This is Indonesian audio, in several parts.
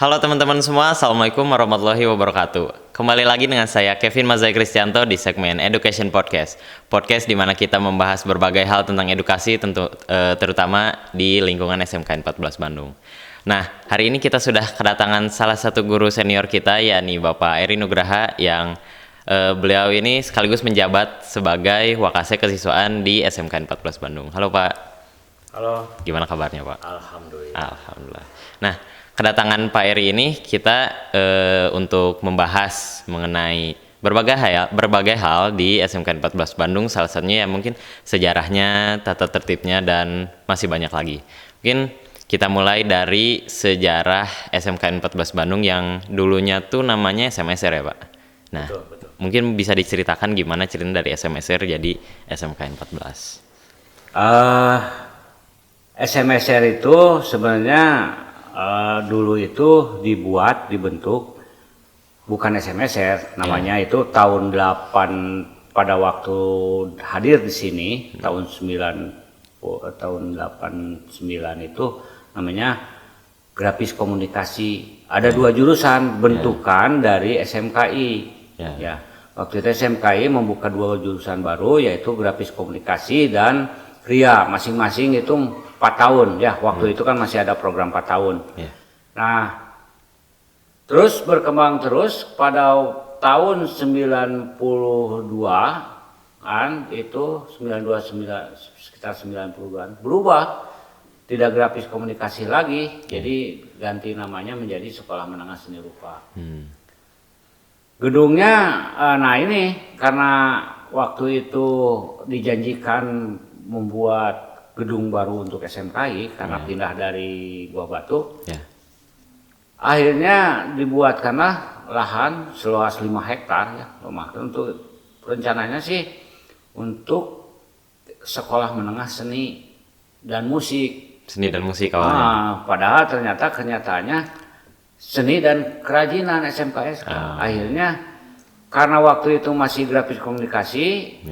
Halo teman-teman semua, Assalamualaikum warahmatullahi wabarakatuh. Kembali lagi dengan saya Kevin Mazai Kristianto di segmen Education Podcast. Podcast di mana kita membahas berbagai hal tentang edukasi, terutama di lingkungan SMK 14 Bandung. Nah, hari ini kita sudah kedatangan salah satu guru senior kita, yakni Bapak Eri Nugraha, yang beliau ini sekaligus menjabat sebagai Wakase Kesiswaan di SMK 14 Bandung. Halo Pak. Halo. Gimana kabarnya Pak? Alhamdulillah. Alhamdulillah. Nah, kedatangan Pak Eri ini kita untuk membahas mengenai berbagai hal di SMK 14 Bandung, salah satunya ya mungkin sejarahnya, tata tertibnya, dan masih banyak lagi. Mungkin kita mulai dari sejarah SMK 14 Bandung yang dulunya tuh namanya SMSR ya Pak. Nah, Betul. mungkin bisa diceritakan gimana cerita dari SMSR jadi SMK 14. SMSR itu sebenarnya dulu itu dibentuk bukan SMSR, namanya itu tahun 8 pada waktu hadir di sini tahun 89 itu namanya grafis komunikasi. Ada dua jurusan bentukan dari SMKI. Ya. Waktu itu SMKI membuka dua jurusan baru, yaitu grafis komunikasi dan Kria, masing-masing itu 4 tahun ya, waktu itu kan masih ada program 4 tahun. Nah, terus berkembang terus pada tahun 92 kan, itu 92 sekitar 90-an berubah, tidak grafis komunikasi lagi, jadi ganti namanya menjadi Sekolah Menengah Seni Rupa. Gedungnya, nah ini karena waktu itu dijanjikan membuat gedung baru untuk SMKI karena pindah dari Gua Batu. Akhirnya dibuatkanlah lahan seluas 5 hektar ya, untuk rencananya sih untuk sekolah menengah seni dan musik. Seni dan musik awalnya. Padahal kenyataannya seni dan kerajinan SMKS. Akhirnya karena waktu itu masih grafis komunikasi,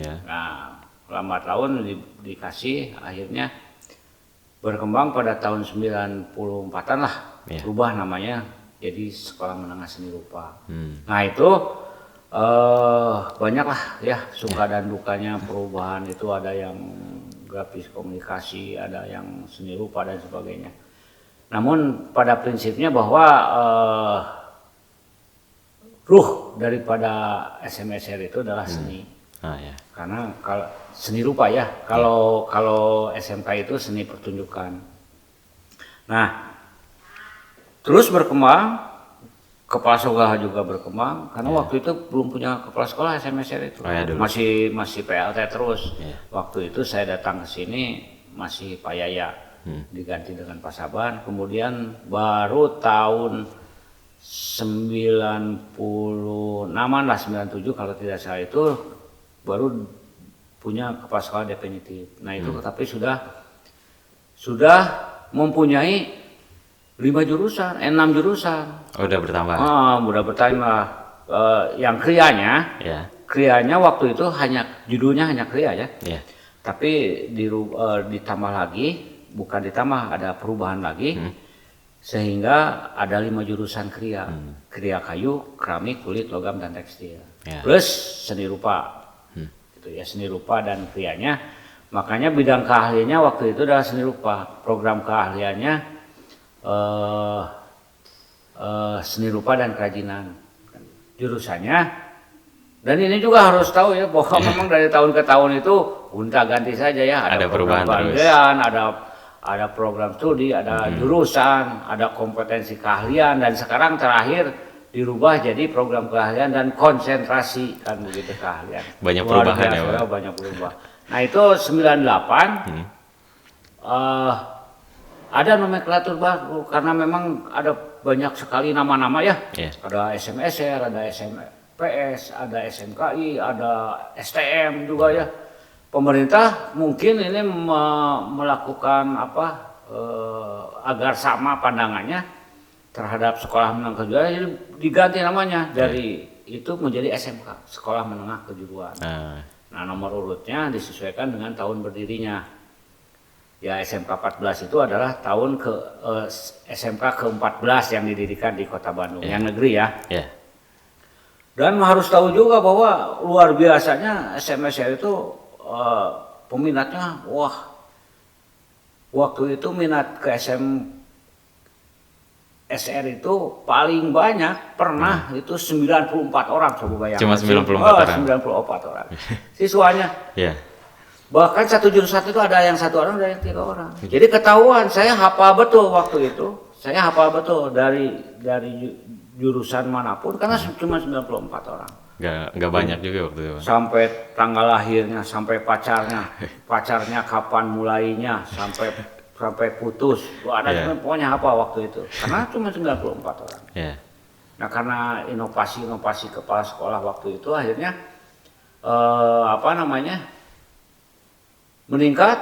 lambat laun dikasih, akhirnya berkembang pada tahun 94-an lah, berubah namanya jadi Sekolah Menengah Seni Rupa. Nah itu banyak lah ya suka dan dukanya perubahan itu, ada yang grafis komunikasi, ada yang seni rupa dan sebagainya. Namun pada prinsipnya bahwa ruh daripada SMSR itu adalah seni. Karena kalau seni rupa ya, kalau SMK itu seni pertunjukan. Nah, terus berkembang, kepala sekolah juga berkembang karena waktu itu belum punya kepala sekolah SMSR itu. Masih PLT terus. Waktu itu saya datang ke sini masih Pak Yaya, diganti dengan Pak Saban, kemudian baru tahun 96-an lah, 97 kalau tidak salah itu baru punya kepala sekolah definitif. Nah itu tapi sudah mempunyai 6 jurusan. Udah bertambah. Udah bertambah. Yang krianya waktu itu judulnya hanya kria ya. Tapi ditambah lagi, bukan ditambah, ada perubahan lagi. Sehingga ada 5 jurusan kria. Kria kayu, keramik, kulit, logam, dan tekstil. Plus seni rupa. Gitu ya, seni rupa dan krianya. Makanya bidang keahliannya waktu itu adalah seni rupa. Program keahliannya seni rupa dan kerajinan. Jurusannya, dan ini juga harus tahu ya bahwa memang dari tahun ke tahun itu gonta-ganti saja ya. Ada perubahan terus. Ada program studi, ada jurusan, ada kompetensi keahlian, dan sekarang terakhir dirubah jadi program keahlian dan konsentrasi, kan begitu keahlian. Banyak perubahan ya Pak. Banyak berubah. Nah itu 98 ada nomenklatur baru karena memang ada banyak sekali nama-nama ya. Ada SMSR, ada SMPS, ada SMKI, ada STM juga ya. Pemerintah mungkin ini melakukan agar sama pandangannya terhadap sekolah menengah kejuruan, jadi diganti namanya dari itu menjadi SMK, Sekolah Menengah Kejuruan. Nah nomor urutnya disesuaikan dengan tahun berdirinya. Ya SMK 14 itu adalah tahun SMK ke-14 yang didirikan di Kota Bandung, yang negeri ya. Dan harus tahu juga bahwa luar biasanya SMSR itu peminatnya, wah, waktu itu minat ke SR itu paling banyak pernah itu 94 orang, coba bayangkan. Cuma 94 orang. Siswanya. Bahkan satu jurusan itu ada yang 1 orang, ada yang 3 orang. Jadi ketahuan, saya hafal betul waktu itu. Saya hafal betul dari jurusan manapun karena cuma 94 orang. Nggak banyak juga waktu itu. Sampai tanggal lahirnya, sampai pacarnya kapan mulainya, sampai putus. Ada pokoknya apa waktu itu. Karena cuma 94 orang. Nah, karena inovasi kepala sekolah waktu itu akhirnya meningkat,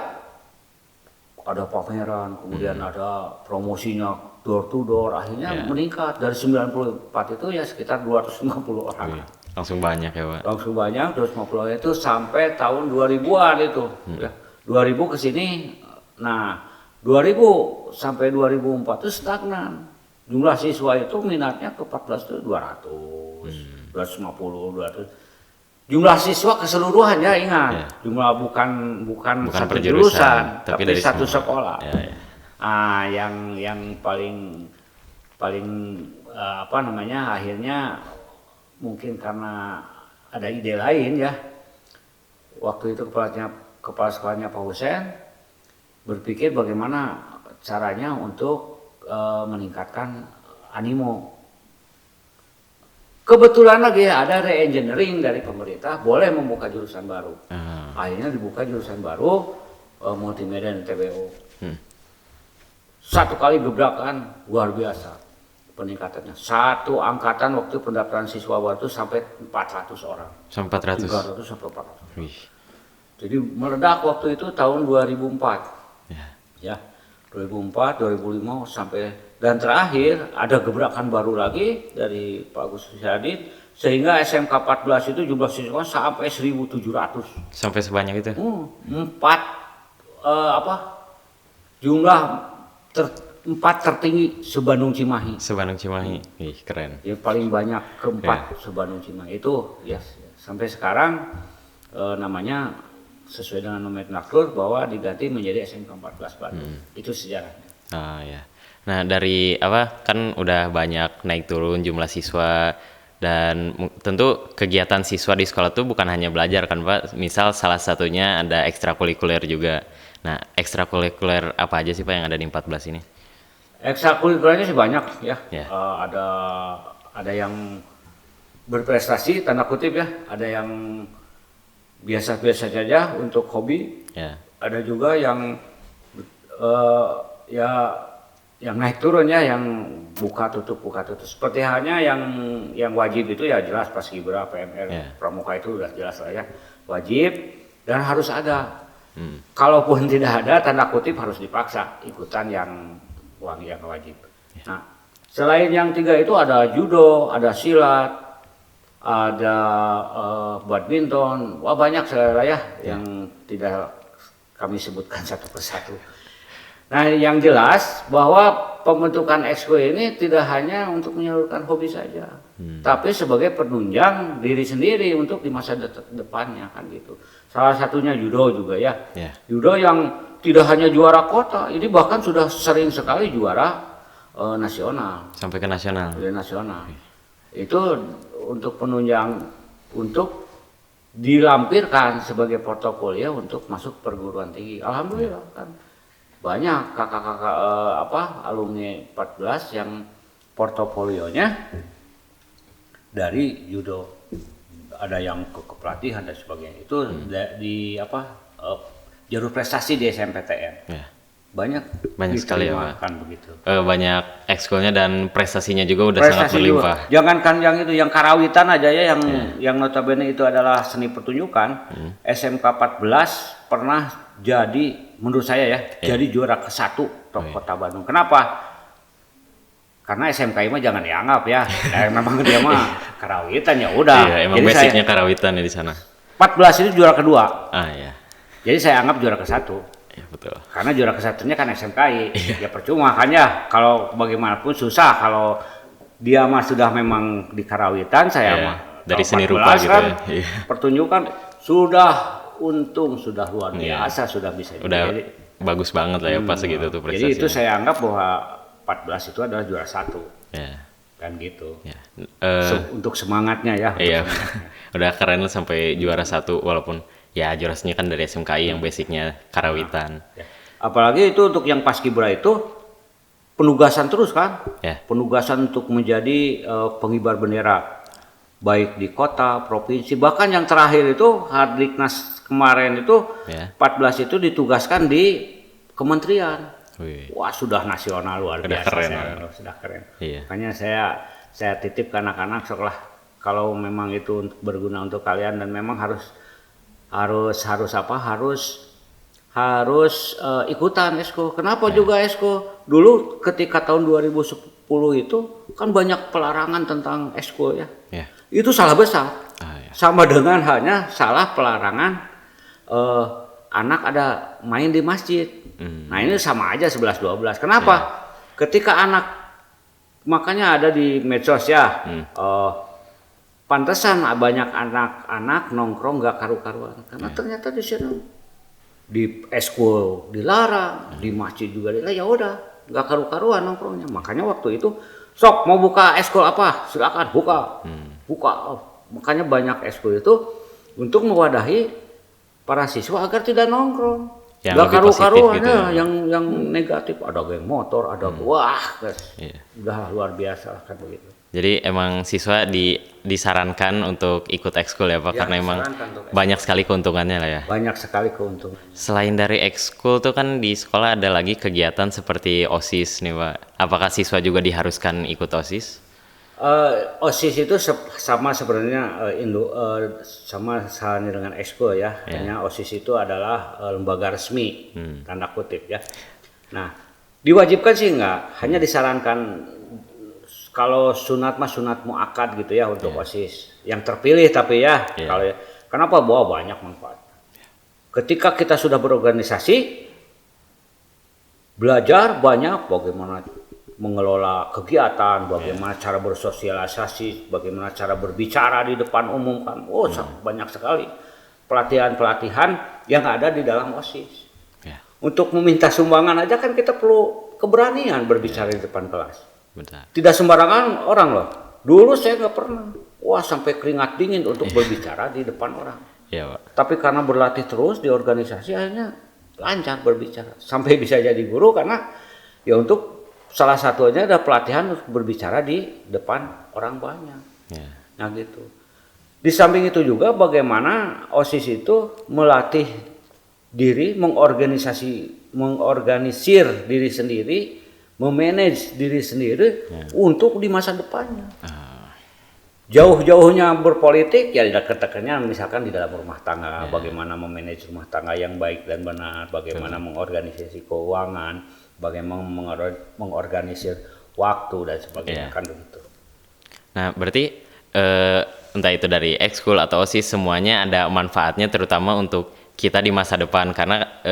ada pameran, kemudian ada promosinya door to door, akhirnya meningkat dari 94 itu ya sekitar 250 orang. Langsung banyak ya Pak? Langsung banyak, 250 orang itu sampai tahun 2000-an itu. 2000 ke sini, nah 2000 sampai 2004 itu stagnan. Jumlah siswa itu minatnya ke 14 itu 200, 250, 200. Jumlah siswa keseluruhan ya, ingat, jumlah bukan satu jurusan, tapi dari satu sekolah. Yang paling akhirnya mungkin karena ada ide lain ya. Waktu itu kepala sekolahnya Pak Husen berpikir bagaimana caranya untuk meningkatkan animo. Kebetulan lagi ada re-engineering dari pemerintah, boleh membuka jurusan baru. Akhirnya dibuka jurusan baru, multimedia dan TBO. Satu kali gebrakan luar biasa peningkatannya. Satu angkatan waktu pendaftaran siswa baru itu sampai 400 orang. Sampai 400? 300 sampai 400. Jadi meledak waktu itu tahun 2004. Ya, 2004, 2005 sampai. Dan terakhir ada gebrakan baru lagi dari Pak Agus Syadid sehingga SMK 14 itu jumlah siswa sampai 1.700. Sampai sebanyak itu? Jumlah 4 tertinggi se-Bandung Cimahi. Se-Bandung Cimahi, keren. Ya paling banyak keempat se-Bandung Cimahi itu ya sampai sekarang namanya sesuai dengan nomenklatur bahwa diganti menjadi SMK 14 Bandung. Itu sejarahnya. Nah dari kan udah banyak naik turun jumlah siswa dan tentu kegiatan siswa di sekolah tuh bukan hanya belajar kan Pak, misal salah satunya ada ekstrakurikuler juga. Nah ekstrakurikuler apa aja sih Pak yang ada di 14 ini? Ekstrakurikulernya sih banyak ya. Ada yang berprestasi tanda kutip ya, ada yang biasa-biasa saja untuk hobi. Ada juga yang yang naik turun ya, yang buka tutup. Seperti halnya yang wajib itu ya jelas Paskibra, PMR, Pramuka itu udah jelas lah ya, wajib dan harus ada. Kalaupun tidak ada, tanda kutip harus dipaksa ikutan yang wajib. Nah, selain yang 3 itu ada judo, ada silat, ada badminton, banyak sekali ya yang tidak kami sebutkan satu persatu. Nah, yang jelas bahwa pembentukan Exco ini tidak hanya untuk menyalurkan hobi saja, tapi sebagai penunjang diri sendiri untuk di masa depannya kan gitu. Salah satunya judo juga ya. Judo yang tidak hanya juara kota, ini bahkan sudah sering sekali juara nasional. Sampai ke nasional. Itu untuk penunjang untuk dilampirkan sebagai portofolio untuk masuk perguruan tinggi. Alhamdulillah kan. Banyak kakak-kakak alumni 14 yang portofolionya dari judo, ada yang ke kepelatihan dan sebagainya. Itu di jalur prestasi di SMPTN. Banyak sekali ya Pak. Begitu. Banyak ekskulnya dan prestasinya juga udah sangat berlimpah. Jangankan yang itu, yang karawitan aja ya, yang notabene itu adalah seni pertunjukan. SMK 14 pernah jadi, menurut saya ya, jadi juara ke-1 Kota Bandung. Kenapa? Karena SMK mah jangan dianggap ya. Memang dia mah karawitan ya udah. Emang jadi basicnya karawitan ya di sana. 14 itu juara kedua. Ah, ya. Jadi saya anggap juara ke-1. Ya, betul. Karena juara kesatunya kan SMKI. Ya percuma kan ya, kalau bagaimanapun susah kalau dia mah sudah memang di karawitan, saya mah dari seni rupa gitu kan, ya. pertunjukan sudah untung, sudah luar biasa, sudah bisa. Udah jadi, bagus banget lah ya pas segitu tuh prestasinya. Jadi itu saya anggap bahwa 14 itu adalah juara 1. Ya. Kan gitu. Ya. Untuk semangatnya ya. Iya. Udah keren lah sampai juara 1 walaupun ya juaranya kan dari SMKI yang basicnya karawitan. Ya. Apalagi itu untuk yang paskibra itu penugasan terus kan, penugasan untuk menjadi pengibar bendera, baik di kota, provinsi, bahkan yang terakhir itu Hardiknas kemarin itu 14 itu ditugaskan di kementerian. Wah sudah nasional luar biasa, keren, sudah keren. Iya. Makanya saya titip ke anak-anak sekolah, kalau memang itu berguna untuk kalian dan memang harus ikutan Esko. Kenapa juga Esko? Dulu ketika tahun 2010 itu kan banyak pelarangan tentang Esko ya. Itu salah besar. Sama dengan halnya salah pelarangan anak ada main di masjid. Nah ini sama aja 11-12. Kenapa? Ketika anak, makanya ada di medsos ya. Pantesan banyak anak-anak nongkrong gak karu-karuan. Karena ternyata di sana di eskul dilarang, di masjid juga dilarang, ya udah nggak karu-karuan nongkrongnya. Makanya waktu itu sok mau buka eskul apa silakan buka. Makanya banyak eskul itu untuk mewadahi para siswa agar tidak nongkrong, nggak karu-karuan gitu ya. Yang negatif, ada geng motor, ada wah guys, udah luar biasa kan begitu. Jadi emang siswa disarankan untuk ikut ekskul ya Pak, karena emang banyak sekali keuntungannya lah ya. Banyak sekali keuntungan. Selain dari ekskul tuh kan di sekolah ada lagi kegiatan seperti OSIS nih Pak. Apakah siswa juga diharuskan ikut OSIS? OSIS itu sama sebenarnya sama halnya dengan ekskul ya. Hanya OSIS itu adalah lembaga resmi, tanda kutip ya. Nah, diwajibkan sih enggak, hanya disarankan. Kalau sunat mah sunat muakkad gitu ya untuk OSIS. Yang terpilih tapi ya, kalau kenapa bahwa banyak manfaat. Ketika kita sudah berorganisasi, belajar banyak bagaimana mengelola kegiatan, bagaimana cara bersosialisasi, bagaimana cara berbicara di depan umum kan. Banyak sekali pelatihan-pelatihan yang ada di dalam OSIS. Untuk meminta sumbangan aja kan kita perlu keberanian berbicara di depan kelas. Bentar. Tidak sembarangan orang loh. Dulu saya nggak pernah. Sampai keringat dingin untuk berbicara di depan orang. Iya, Pak. Tapi karena berlatih terus di organisasi akhirnya lancar berbicara. Sampai bisa jadi guru karena ya untuk salah satunya ada pelatihan untuk berbicara di depan orang banyak. Nah gitu. Di samping itu juga bagaimana OSIS itu melatih diri, mengorganisir diri sendiri, memanage diri sendiri untuk di masa depannya. Jauh-jauhnya berpolitik ya dekat-dekatnya misalkan di dalam rumah tangga, bagaimana memanage rumah tangga yang baik dan benar, bagaimana mengorganisasi keuangan, bagaimana mengorganisir waktu dan sebagainya kan begitu. Nah, berarti entah itu dari ekskul atau OSIS semuanya ada manfaatnya terutama untuk kita di masa depan karena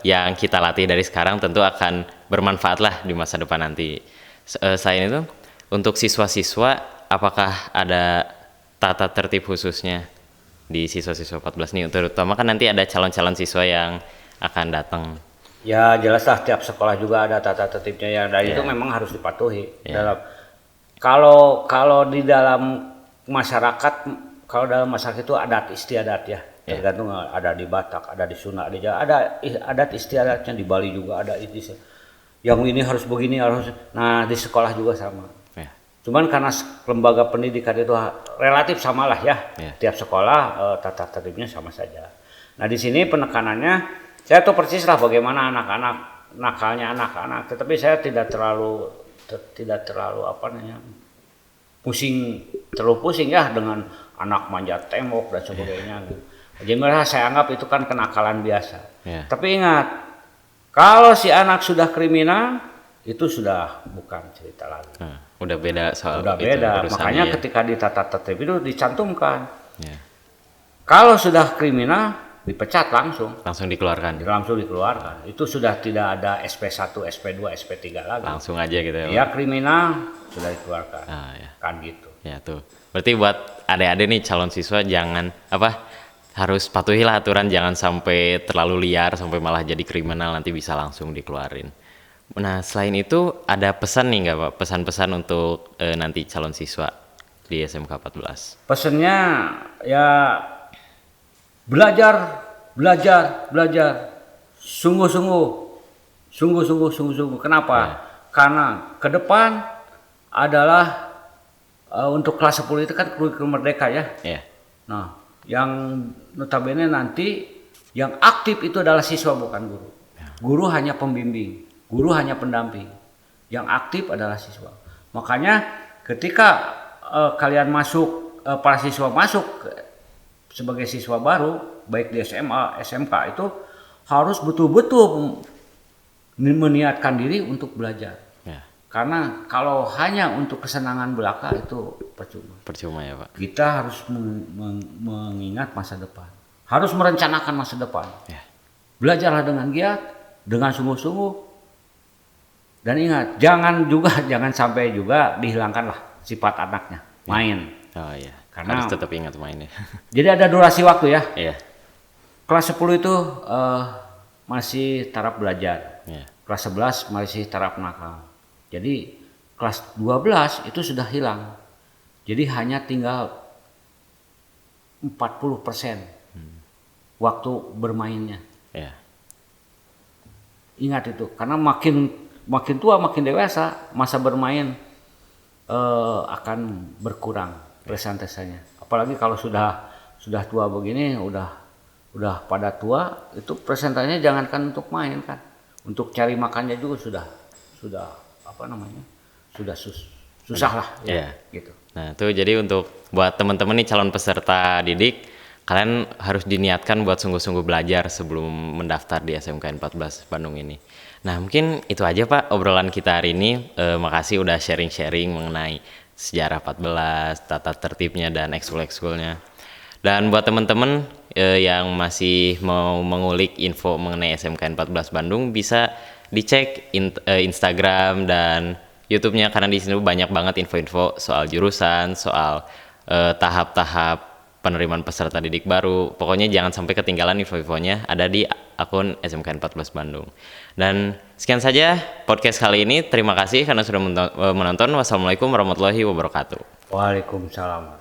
yang kita latih dari sekarang tentu akan bermanfaat lah di masa depan nanti. Selain itu untuk siswa-siswa apakah ada tata tertib khususnya di siswa-siswa 14 nih, terutama kan nanti ada calon-calon siswa yang akan datang? Ya jelaslah tiap sekolah juga ada tata tertibnya ya, dan itu memang harus dipatuhi. Kalau di dalam masyarakat, itu adat istiadat ya. Tergantung ada di Batak, ada di Sunda, ada adat istiadatnya, di Bali juga ada istiadat. Yang ini harus begini, nah di sekolah juga sama. Cuman karena lembaga pendidikan itu relatif samalah ya. Tiap sekolah tata tertibnya sama saja. Nah di sini penekanannya, saya tahu persis lah bagaimana nakalnya anak-anak, tetapi saya tidak terlalu terlalu pusing ya dengan anak manjat tembok dan sebagainya. Jadi saya anggap itu kan kenakalan biasa. Tapi ingat, kalau si anak sudah kriminal, itu sudah bukan cerita lagi. Udah beda soal udah beda. Makanya ketika di tata tertib itu dicantumkan. Kalau sudah kriminal, dipecat langsung. Langsung dikeluarkan. Langsung dikeluarkan. Itu sudah tidak ada SP1, SP2, SP3 lagi. Langsung aja gitu ya. Ya kriminal sudah dikeluarkan. Ya. Kan gitu. Ya tuh. Berarti buat adik-adik nih calon siswa jangan harus patuhilah aturan, jangan sampai terlalu liar sampai malah jadi kriminal, nanti bisa langsung dikeluarin. Nah, selain itu ada pesan nih nggak Pak? Pesan-pesan untuk nanti calon siswa di SMK 14. Pesannya ya belajar. Sungguh-sungguh. Kenapa? Ya. Karena ke depan adalah untuk kelas 10 itu kan kurikulum merdeka ya. Ya. Nah, yang notabene nanti yang aktif itu adalah siswa bukan guru. Guru hanya pembimbing, guru hanya pendamping. Yang aktif adalah siswa. Makanya ketika kalian masuk, para siswa masuk sebagai siswa baru, baik di SMA, SMK itu harus betul-betul meniatkan diri untuk belajar. Ya. Karena kalau hanya untuk kesenangan belaka itu percuma. Percuma ya Pak. Kita harus mengingat masa depan. Harus merencanakan masa depan. Ya. Belajarlah dengan giat, dengan sungguh-sungguh. Dan ingat, jangan sampai juga dihilangkanlah sifat anaknya, main. Oh iya. Karena harus tetap ingat mainnya. Jadi ada durasi waktu ya. Iya. Kelas 10 itu masih taraf belajar. Iya. Kelas 11 masih taraf nakal. Jadi kelas 12 itu sudah hilang. Jadi hanya tinggal 40% waktu bermainnya. Iya. Ingat itu, karena makin tua makin dewasa masa bermain akan berkurang presentasenya. Apalagi kalau sudah tua begini, udah pada tua, itu presentasenya jangankan untuk main kan, untuk cari makannya juga sudah susah lah ya. Gitu. Nah itu jadi untuk buat teman-teman nih calon peserta didik, kalian harus diniatkan buat sungguh-sungguh belajar sebelum mendaftar di SMKN 14 Bandung ini. Nah mungkin itu aja Pak obrolan kita hari ini. Makasih udah sharing-sharing mengenai sejarah 14, tata tertibnya dan ekskul-ekskulnya. Dan buat teman-teman yang masih mau mengulik info mengenai SMKN 14 Bandung, bisa dicek Instagram dan YouTube-nya, karena di sini banyak banget info-info soal jurusan, soal tahap-tahap penerimaan peserta didik baru. Pokoknya jangan sampai ketinggalan info-infonya, ada di akun SMKN 14 Bandung. Dan sekian saja podcast kali ini. Terima kasih karena sudah menonton. Wassalamualaikum warahmatullahi wabarakatuh. Waalaikumsalam.